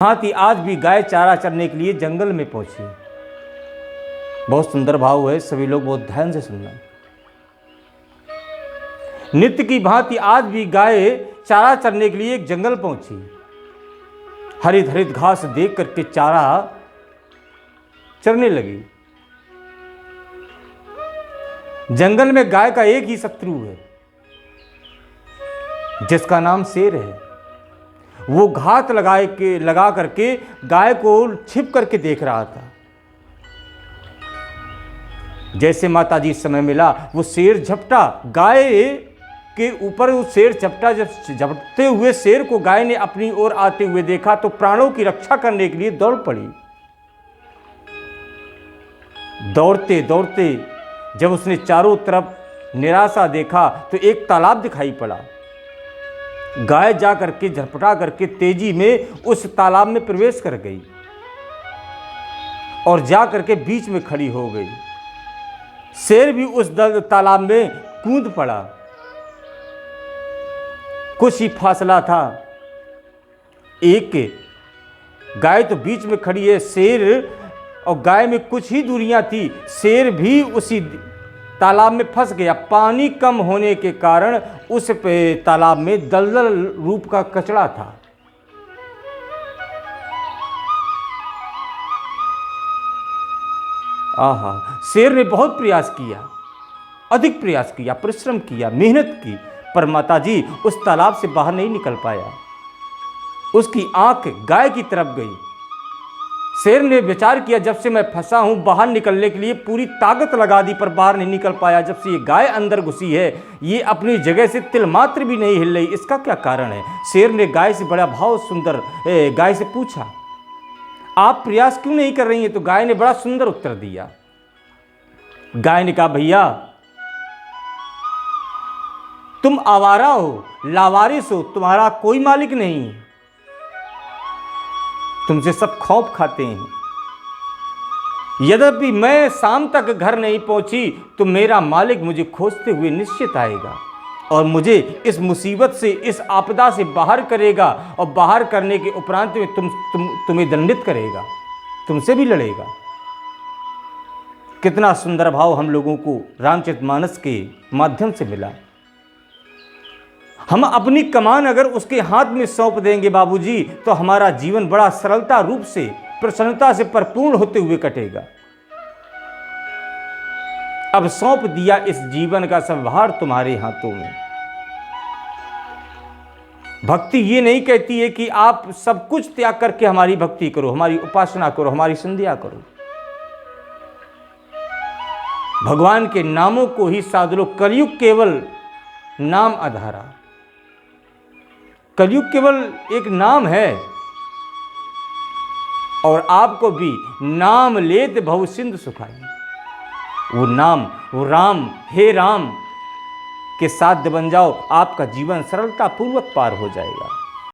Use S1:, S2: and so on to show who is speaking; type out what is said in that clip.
S1: भांति आज भी गाय चारा चरने के लिए जंगल में पहुंची। बहुत सुंदर भाव है, सभी लोग बहुत ध्यान से सुनना। नित्य की भांति आज भी गाय चारा चरने के लिए एक जंगल पहुंची। हरित हरित घास देख करके चारा चरने लगी। जंगल में गाय का एक ही शत्रु है जिसका नाम शेर है। वो घात लगा करके गाय को छिप करके देख रहा था। जैसे माताजी समय मिला वो शेर झपटा गाय के ऊपर। वो शेर झपटा, जब झपटते हुए शेर को गाय ने अपनी ओर आते हुए देखा तो प्राणों की रक्षा करने के लिए दौड़ पड़ी। दौड़ते दौड़ते जब उसने चारों तरफ निराशा देखा तो एक तालाब दिखाई पड़ा। गाय जा करके झपटा करके तेजी में उस तालाब में प्रवेश कर गई और जा करके बीच में खड़ी हो गई। शेर भी उस तालाब में कूद पड़ा। कुछ ही फासला था, एक गाय तो बीच में खड़ी है, शेर और गाय में कुछ ही दूरियां थी। शेर भी उसी तालाब में फंस गया। पानी कम होने के कारण उस तालाब में दलदल रूप का कचड़ा था। आहा, शेर ने बहुत प्रयास किया, अधिक प्रयास किया, परिश्रम किया, मेहनत की, पर माताजी उस तालाब से बाहर नहीं निकल पाया। उसकी आंख गाय की तरफ गई। शेर ने विचार किया, जब से मैं फंसा हूं बाहर निकलने के लिए पूरी ताकत लगा दी पर बाहर नहीं निकल पाया। जब से ये गाय अंदर घुसी है ये अपनी जगह से तिल मात्र भी नहीं हिल रही, इसका क्या कारण है? शेर ने गाय से बड़ा भाव सुंदर गाय से पूछा, आप प्रयास क्यों नहीं कर रही हैं? तो गाय ने बड़ा सुंदर उत्तर दिया। गाय ने कहा, भैया तुम आवारा हो, लावारिस हो, तुम्हारा कोई मालिक नहीं, तुमसे सब खौफ खाते हैं। यद्यपि मैं शाम तक घर नहीं पहुंची तो मेरा मालिक मुझे खोजते हुए निश्चित आएगा और मुझे इस मुसीबत से, इस आपदा से बाहर करेगा और बाहर करने के उपरांत में तुम्हें दंडित करेगा, तुमसे भी लड़ेगा। कितना सुंदर भाव हम लोगों को रामचरितमानस के माध्यम से मिला। हम अपनी कमान अगर उसके हाथ में सौंप देंगे बाबूजी तो हमारा जीवन बड़ा सरलता रूप से, प्रसन्नता से भरपूर होते हुए कटेगा। अब सौंप दिया इस जीवन का संभार तुम्हारे हाथों में। भक्ति ये नहीं कहती है कि आप सब कुछ त्याग करके हमारी भक्ति करो, हमारी उपासना करो, हमारी संध्या करो। भगवान के नामों को ही साध लो। कलयुग केवल नाम आधारा, कलयुग केवल एक नाम है और आपको भी नाम लेत भव सिंधु सुखाई। वो नाम, वो राम, हे राम के साथ बन जाओ, आपका जीवन सरलता पूर्वक पार हो जाएगा।